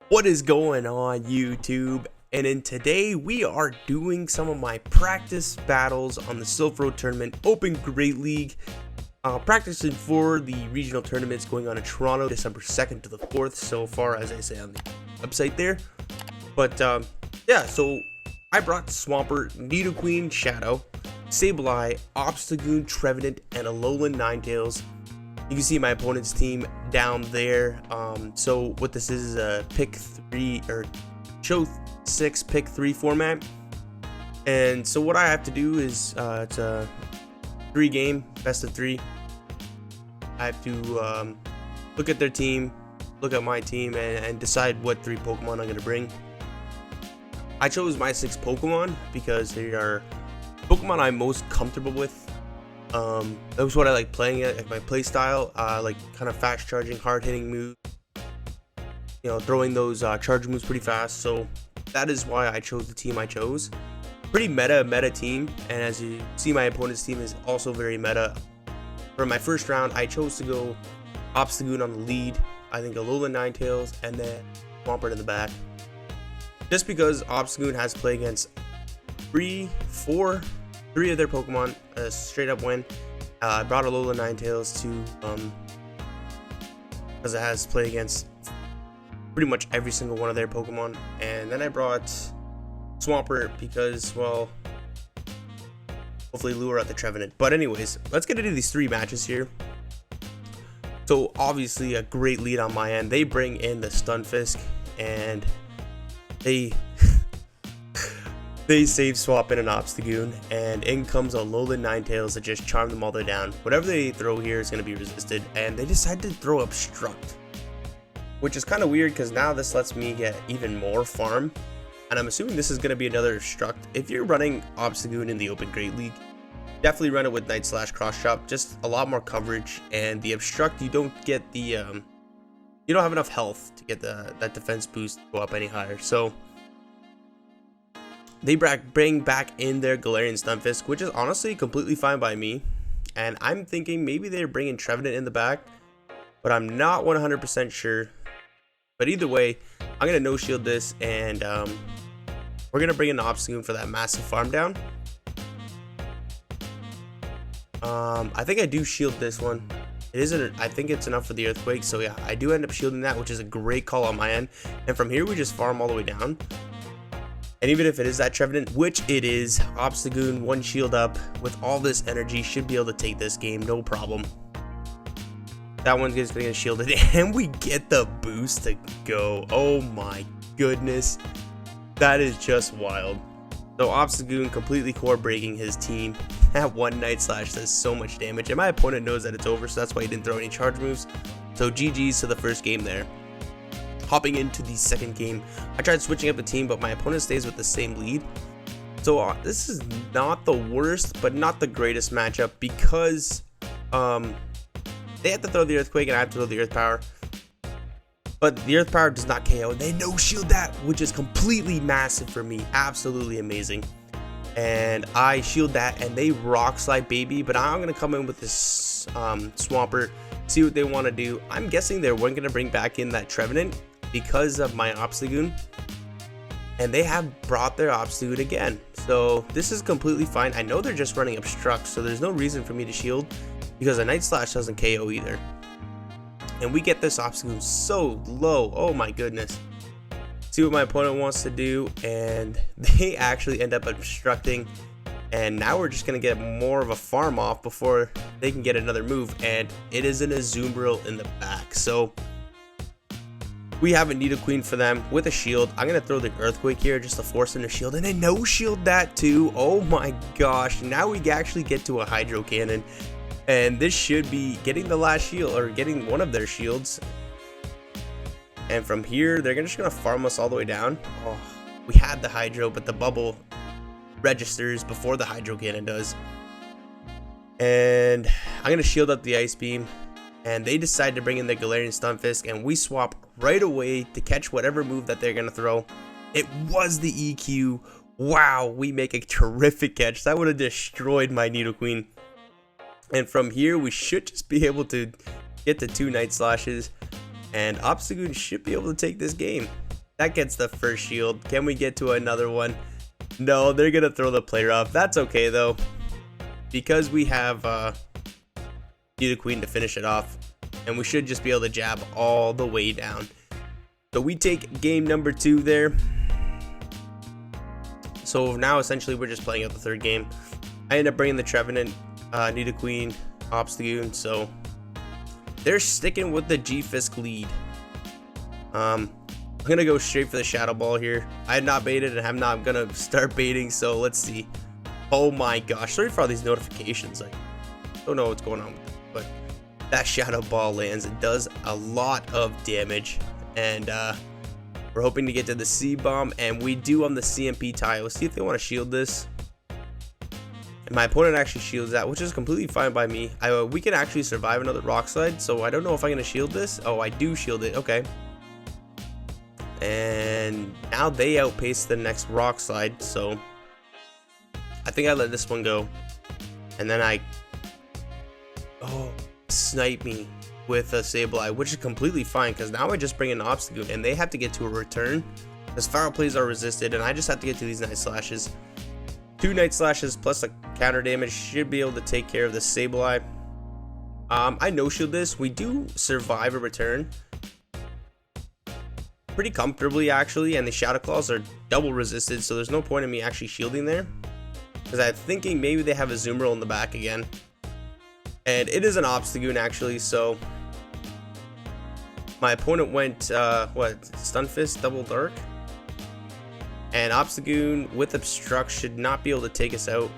What is going on, YouTube? And in today we are doing some of my practice battles on the Silver Road Tournament Open Great League, practicing for the regional tournaments going on in Toronto December 2nd to the 4th so far, as I say on the website there. But yeah, so I brought Swampert, Nidoqueen, Shadow, Sableye, Obstagoon, Trevenant, and Alolan Ninetales. You can see my opponent's team down there. So what this is a pick 3 or show 6 pick 3 format. And so what I have to do is it's a 3-game best of 3. I have to look at their team, look at my team, and decide what 3 Pokemon I'm going to bring. I chose my 6 Pokemon because they are Pokemon I'm most comfortable with. That was what I like playing at, like my play style, like kind of fast charging, hard hitting moves, you know, throwing those charge moves pretty fast. So that is why I chose the team I chose. Pretty meta team, and as you see, my opponent's team is also very meta. For my first round, I chose to go Obstagoon on the lead, I think Alolan Ninetales, and then Swampert in the back. Just because Obstagoon has to play against 3 of their Pokemon, straight up win. I brought Alolan Ninetales to because it has to play against pretty much every single one of their Pokemon, and then I brought Swampert because, well, hopefully lure out the Trevenant. But anyways, let's get into these 3 matches here. So obviously a great lead on my end. They bring in the Stunfisk, and they save swap in an Obstagoon, and in comes a Alolan Ninetales to just charm them all the way down. Whatever they throw here is going to be resisted, and they decide to throw Obstruct, which is kind of weird because now this lets me get even more farm, and I'm assuming this is going to be another Obstruct. If you're running Obstagoon in the Open Great League, definitely run it with Night Slash Cross Chop, just a lot more coverage, and the Obstruct, you don't get the, you don't have enough health to get that defense boost to go up any higher. So they bring back in their Galarian Stunfisk, which is honestly completely fine by me. And I'm thinking maybe they're bringing Trevenant in the back, but I'm not 100% sure. But either way, I'm going to no-shield this, and we're going to bring in the Obstagoon for that massive farm down. I think I do shield this one. It isn't. I think it's enough for the Earthquake, so yeah, I do end up shielding that, which is a great call on my end. And from here, we just farm all the way down. And even if it is that Trevenant, which it is, Obstagoon, 1 shield up with all this energy should be able to take this game, no problem. That one's just going to get shielded, and we get the boost to go. Oh my goodness. That is just wild. So Obstagoon completely core breaking his team. That 1 Night Slash does so much damage, and my opponent knows that it's over, so that's why he didn't throw any charge moves. So GG's to the first game there. Hopping into the second game, I tried switching up the team, but my opponent stays with the same lead. So this is not the worst, but not the greatest matchup because they have to throw the Earthquake and I have to throw the Earth Power. But the Earth Power does not KO. They no shield that, which is completely massive for me. Absolutely amazing. And I shield that, and they Rock Slide baby. But I'm gonna come in with this Swampert, see what they want to do. I'm guessing they weren't gonna bring back in that Trevenant because of my Obstagoon, and they have brought their Obstagoon again, so this is completely fine. I know they're just running Obstruct, so there's no reason for me to shield because a Night Slash doesn't KO either. And we get this Obstagoon so low, oh my goodness. See what my opponent wants to do, and they actually end up obstructing, and now we're just gonna get more of a farm off before they can get another move, and it is an Azumarill in the back. So we have a Nidoqueen for them with a shield. I'm going to throw the Earthquake here just to force them to shield, and they no-shield that too. Oh my gosh, now we actually get to a Hydro Cannon, and this should be getting the last shield, or getting one of their shields. And from here, they're just going to farm us all the way down. Oh, we had the Hydro, but the bubble registers before the Hydro Cannon does. And I'm going to shield up the Ice Beam. And they decide to bring in the Galarian Stunfisk, and we swap right away to catch whatever move that they're going to throw. It was the EQ. Wow, we make a terrific catch. That would have destroyed my Nidoqueen. And from here, we should just be able to get the 2 Night Slashes, and Obstagoon should be able to take this game. That gets the first shield. Can we get to another one? No, they're gonna throw the player off. That's okay though, because we have Nidoqueen to finish it off, and we should just be able to jab all the way down. So we take game number 2 there. So now essentially we're just playing out the third game. I end up bringing the Trevenant, Nidoqueen, Obstagoon, so they're sticking with the G-Fisk lead. I'm gonna go straight for the Shadow Ball here. I had not baited and I'm not gonna start baiting, so let's see. Oh my gosh, sorry for all these notifications. I don't know what's going on with it, but that Shadow Ball lands. It does a lot of damage, and we're hoping to get to the C-Bomb, and we do on the CMP tie. Let's see if they want to shield this. And my opponent actually shields that, which is completely fine by me. We can actually survive another Rock Slide, so I don't know if I'm going to shield this. Oh, I do shield it. Okay. And now they outpace the next Rock Slide, so I think I let this one go. And then snipe me with a Sableye, which is completely fine because now I just bring in Obstagoon and they have to get to a return because foul plays are resisted, and I just have to get to these Night Slashes. 2 Night Slashes plus a counter damage should be able to take care of the Sableye. I no shield this. We do survive a return pretty comfortably actually, and the Shadow Claws are double resisted, so there's no point in me actually shielding there because I'm thinking maybe they have a Zoomerl in the back again. And it is an Obstagoon actually, so my opponent went, Stunfisk, Double Dark? And Obstagoon with Obstruct should not be able to take us out.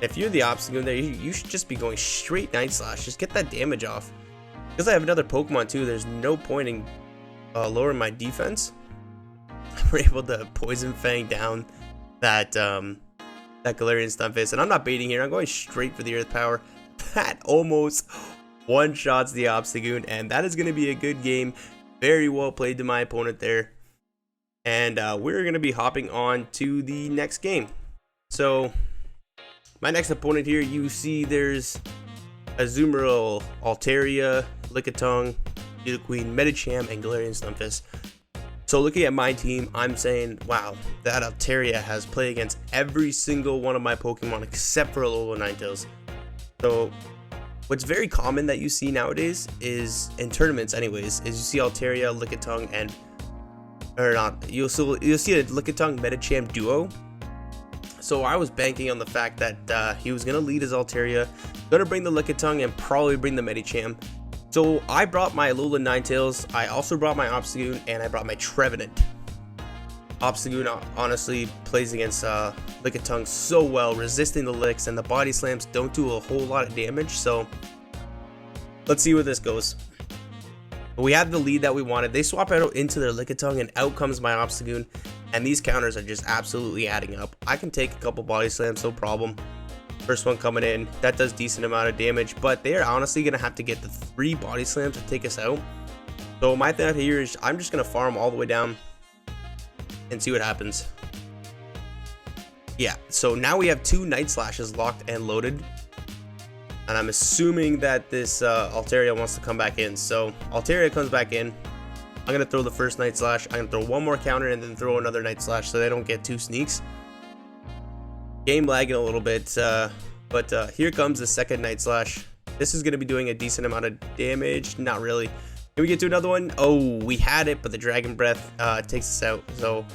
If you're the Obstagoon there, you should just be going straight Night Slash. Just get that damage off. Because I have another Pokemon too, there's no point in lowering my defense. We're able to Poison Fang down that Galarian Stunfisk. And I'm not baiting here, I'm going straight for the Earth Power. That almost one-shots the Obstagoon, and that is going to be a good game. Very well played to my opponent there. And we're going to be hopping on to the next game. So my next opponent here, you see there's Azumarill, Altaria, Lickitung, Nidoqueen, Medicham, and Galarian Stunfisk. So looking at my team, I'm saying, wow, that Altaria has played against every single one of my Pokemon except for Alola Ninetales. So what's very common that you see nowadays is, in tournaments anyways, is you see Altaria, Lickitung, and you'll see a Lickitung Medicham duo. So I was banking on the fact that he was gonna lead his Altaria, gonna bring the Lickitung, and probably bring the Medicham. So I brought my Alola Ninetales, I also brought my Obstagoon, and I brought my Trevenant. Obstagoon honestly plays against Lickitung so well, resisting the licks, and the body slams don't do a whole lot of damage, so let's see where this goes. We have the lead that we wanted. They swap out into their Lickitung, and out comes my Obstagoon, and these counters are just absolutely adding up. I can take a couple body slams, no problem. First one coming in, that does decent amount of damage, but they are honestly going to have to get the 3 body slams to take us out. So my thing here is I'm just going to farm all the way down and see what happens. Yeah, so now we have 2 Night Slashes locked and loaded, and I'm assuming that this Altaria wants to come back in. So Altaria comes back in. I'm gonna throw the first Night Slash. I'm gonna throw one more counter and then throw another Night Slash so they don't get 2 sneaks. Game lagging a little bit, but here comes the second Night Slash. This is gonna be doing a decent amount of damage. Not really. Can we get to another one? Oh, we had it, but the Dragon Breath takes us out. So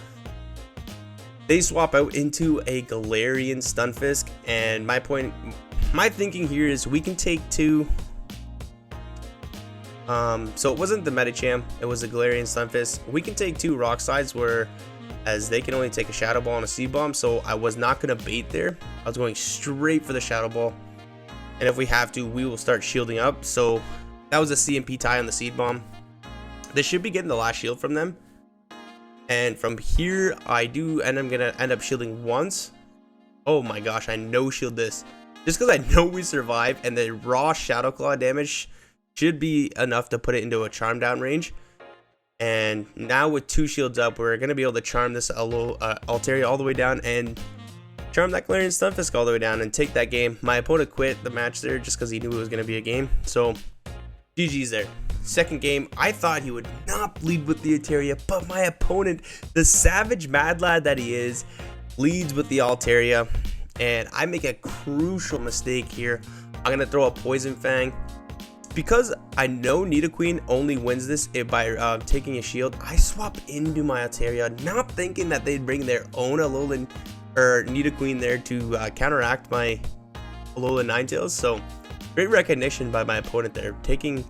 they swap out into a Galarian Stunfisk, and my thinking here is we can take 2. So it wasn't the Medicham, it was the Galarian Stunfisk. We can take 2 Rock Slides, as they can only take a Shadow Ball and a C-Bomb, so I was not going to bait there. I was going straight for the Shadow Ball, and if we have to, we will start shielding up. So that was a CMP tie on the Seed Bomb. This should be getting the last shield from them. And from here, I'm gonna end up shielding once. Oh my gosh, I no shield this. Just because I know we survive, and the raw Shadow Claw damage should be enough to put it into a Charm Down range. And now with 2 shields up, we're gonna be able to charm this Altaria all the way down and charm that Galarian Stunfisk all the way down and take that game. My opponent quit the match there just because he knew it was gonna be a game. So GG's there. Second game, I thought he would not lead with the Altaria, but my opponent, the savage mad lad that he is, leads with the Altaria, and I make a crucial mistake here. I'm going to throw a Poison Fang. Because I know Nidoqueen only wins this by taking a shield, I swap into my Altaria, not thinking that they'd bring their own Alolan or Nidoqueen there to counteract my Alolan Ninetales. So great recognition by my opponent there, taking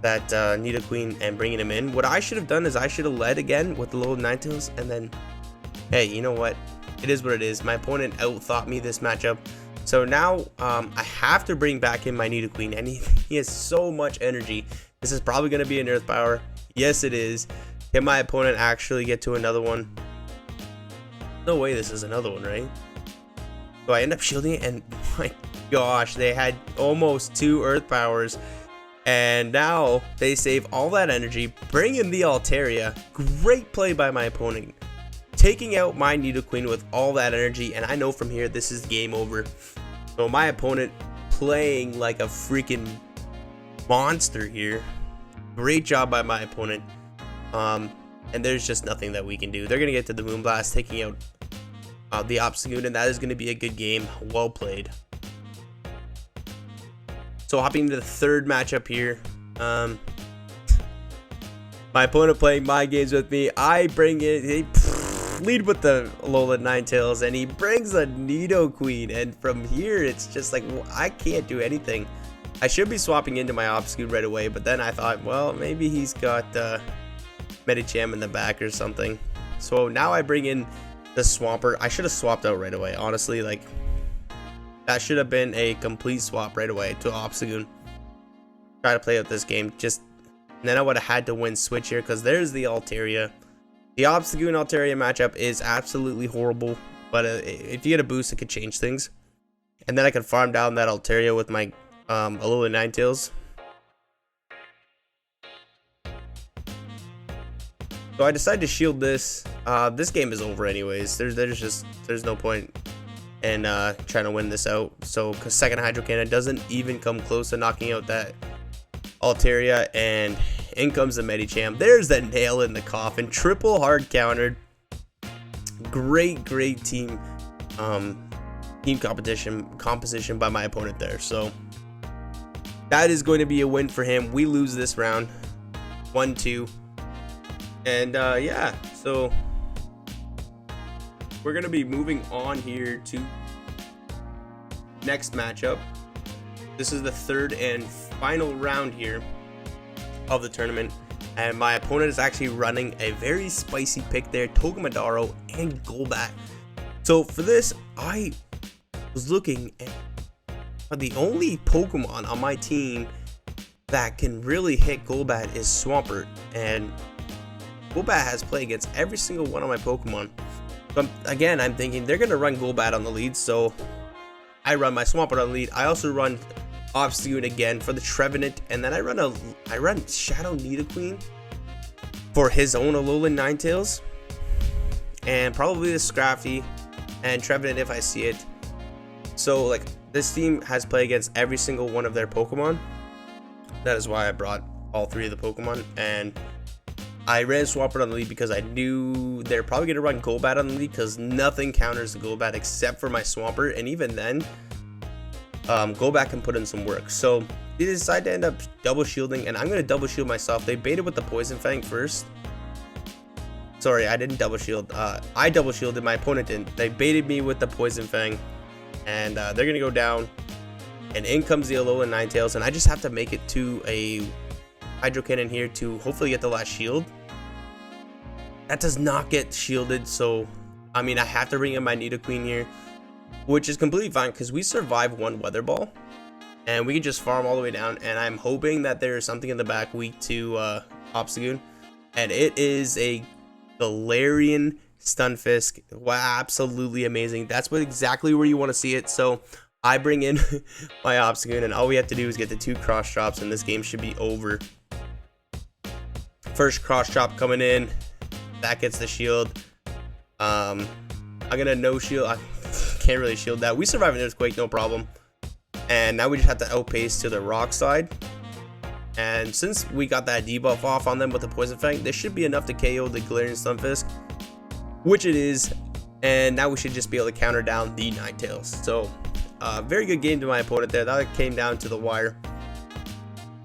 that Nidoqueen and bringing him in. What I should have done is I should have led again with the Alolan Ninetales, and then, hey, you know what? It is what it is. My opponent outthought me this matchup. So now I have to bring back in my Nidoqueen, and he has so much energy. This is probably going to be an Earth Power. Yes, it is. Can my opponent actually get to another one? No way this is another one, right? So I end up shielding it, and my gosh, they had almost 2 Earth Powers. And now they save all that energy, bring in the Altaria. Great play by my opponent, taking out my Nidoqueen with all that energy, and I know from here this is game over. So my opponent playing like a freaking monster here. Great job by my opponent. And there's just nothing that we can do. They're going to get to the Moonblast, taking out the Obstagoon, and that is going to be a good game. Well played. So hopping into the third matchup here. My opponent playing my games with me. I bring it. Lead with the Alolan Ninetales, and he brings a Nidoqueen, and from here it's just like, well, I can't do anything. I should be swapping into my Obstagoon right away, but then I thought, well, maybe he's got Medicham in the back or something. So now I bring in the Swampert. I should have swapped out right away, honestly. Like, that should have been a complete swap right away to Obstagoon. Try to play out this game, just, and then I would have had to win switch here, because there's the Altaria. The Obstagoon Altaria matchup is absolutely horrible, but if you get a boost, it could change things. And then I could farm down that Altaria with my Alolan Ninetales. So I decided to shield this. This game is over anyways. There's no point in trying to win this out. So, because second Hydro Cannon doesn't even come close to knocking out that Altaria, and in comes the Medicham. There's the nail in the coffin. Triple hard countered. Great team composition by my opponent there. So that is going to be a win for him. We lose this round 1-2, and yeah, so we're gonna be moving on here to next matchup. This is the third and final round here of the tournament, and my opponent is actually running a very spicy pick there, Togedemaru and Golbat. So for this, I was looking at the only Pokemon on my team that can really hit Golbat is Swampert, and Golbat has played against every single one of my Pokemon. But again, I'm thinking they're gonna run Golbat on the lead, so I run my Swampert on the lead. I also run Obstagoon again for the Trevenant, and then I run Shadow Nidoqueen for his own Alolan Ninetales, and probably the Scrafty and Trevenant if I see it. So like, this team has played against every single one of their Pokemon. That is why I brought all 3 of the Pokemon, and I ran Swampert on the lead because I knew they're probably going to run Golbat on the lead, because nothing counters the Golbat except for my Swampert, and even then Golbat can put in some work. So they decide to end up double shielding, and I'm going to double shield myself. They baited with the Poison Fang first. Sorry, I didn't double shield. I double shielded, my opponent didn't. They baited me with the Poison Fang, and they're going to go down, and in comes the Alolan Ninetales, and I just have to make it to a Hydro Cannon here to hopefully get the last shield. That does not get shielded, so I mean, I have to bring in my Nidoqueen here, which is completely fine because we survive 1 Weather Ball, and we can just farm all the way down. And I'm hoping that there is something in the back weak to Obstagoon, and it is a Galarian Stunfisk. Wow, absolutely amazing. That's exactly where you want to see it. So I bring in my Obstagoon, and all we have to do is get the 2 cross drops, and this game should be over. First cross drop coming in, that gets the shield. I'm gonna no shield. I can't really shield that. We survive an earthquake, no problem. And now we just have to outpace to the rock side, And since we got that debuff off on them with the Poison Fang, this should be enough to KO the Galarian Stunfisk, which it is. And now we should just be able to counter down the Ninetales. So very good game to my opponent there. That came down to the wire.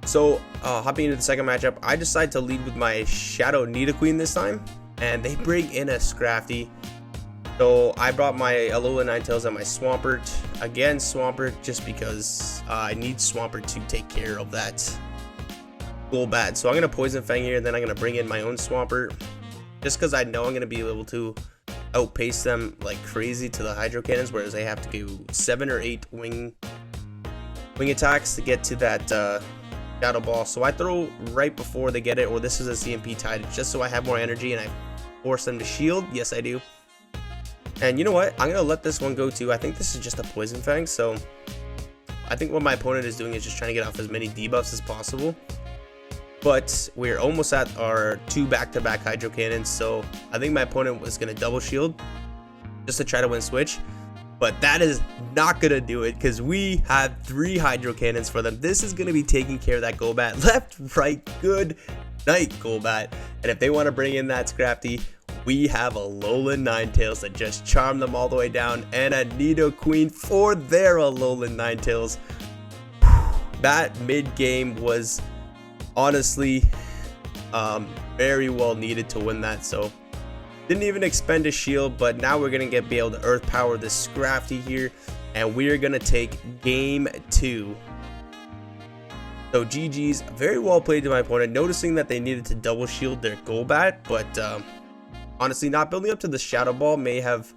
So hopping into the second matchup, I decided to lead with my Shadow Nidoqueen this time, and they bring in a Scrafty. So I brought my Alola Ninetales and my Swampert. Again, Swampert, just because I need Swampert to take care of that Golbat. So I'm going to Poison Fang here, and then I'm going to bring in my own Swampert, just because I know I'm going to be able to outpace them like crazy to the Hydro Cannons, whereas they have to do 7 or 8 wing attacks to get to that Shadow Ball. So I throw right before they get it, or this is a CMP Tide, just so I have more energy and I force them to shield. Yes, I do. And you know what? I'm going to let this one go too. I think this is just a Poison Fang, so I think what my opponent is doing is just trying to get off as many debuffs as possible. But we're almost at our 2 back-to-back Hydro Cannons, so I think my opponent was going to double shield just to try to win switch. But that is not going to do it, because we have 3 Hydro Cannons for them. This is going to be taking care of that Golbat. Left, right, good night, Golbat. And if they want to bring in that Scrafty, we have a Alolan Ninetales that just charmed them all the way down, and a Nidoqueen for their Alolan Ninetales. That mid-game was honestly very well needed to win that. So didn't even expend a shield, but now we're gonna be able to Earth Power this Scrafty here, and we're gonna take game 2. So GG's. Very well played to my opponent, noticing that they needed to double shield their Golbat, but honestly, not building up to the Shadow Ball may have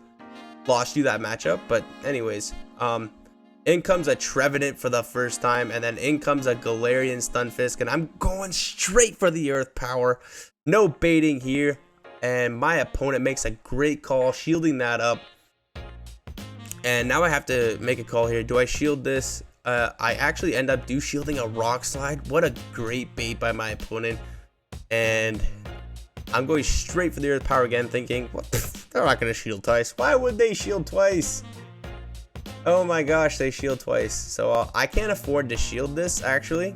lost you that matchup. But anyways, in comes a Trevenant for the first time, and then in comes a Galarian Stunfisk, and I'm going straight for the Earth Power. No baiting here, and my opponent makes a great call, shielding that up. And now I have to make a call here. Do I shield this? I actually end up shielding a Rock Slide. What a great bait by my opponent. And I'm going straight for the Earth Power again, thinking, what they're not going to shield twice. Why would they shield twice? Oh my gosh, they shield twice. So I can't afford to shield this, actually.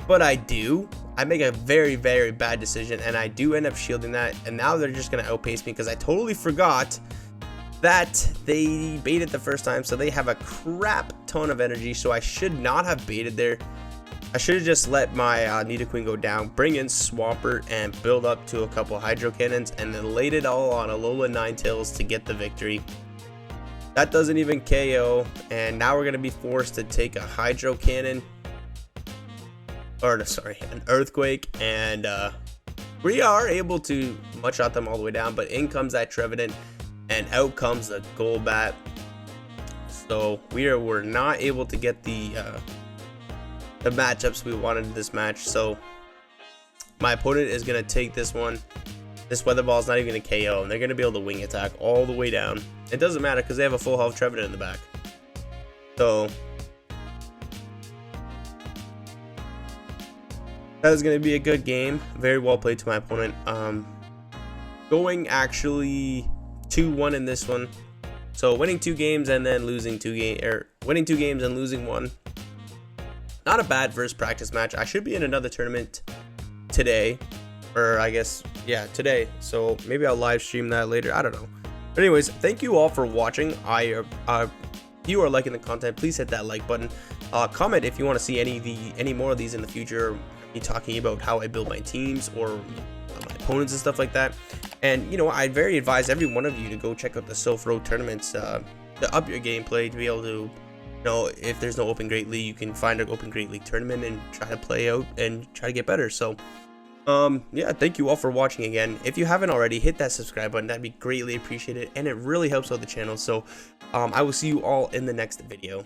But I do. I make a very, very bad decision, and I do end up shielding that. And now they're just going to outpace me, because I totally forgot that they baited the first time. So they have a crap ton of energy, so I should not have baited there. I should have just let my Nidoqueen go down, bring in Swampert, and build up to a couple Hydro Cannons, and then laid it all on Alola Ninetales to get the victory. That doesn't even KO, and now we're going to be forced to take a Hydro Cannon, or sorry, an Earthquake, and we are able to one-shot them all the way down, but in comes that Trevenant, and out comes the Golbat. So we're not able to get the matchups we wanted in this match. So my opponent is going to take this one. This Weather Ball is not even going to KO, and they're going to be able to wing attack all the way down. It doesn't matter, because they have a full health Trevenant in the back. So that is going to be a good game. Very well played to my opponent. Going actually 2-1 in this one. So winning 2 games and then losing 2 games, or winning 2 games and losing 1. Not a bad first practice match. I should be in another tournament today, or I guess, yeah, today. So maybe I'll live stream that later. I don't know. But anyways, thank you all for watching. If you are liking the content, please hit that like button. Comment if you want to see any more of these in the future. Me talking about how I build my teams, or my opponents and stuff like that. And you know, I very advise every one of you to go check out the Soph Road tournaments to up your gameplay, to be able to, you know, if there's no Open Great League, you can find an Open Great League tournament and try to play out and try to get better. So yeah, thank you all for watching again. If you haven't already, hit that subscribe button. That'd be greatly appreciated, and it really helps out the channel. So I will see you all in the next video.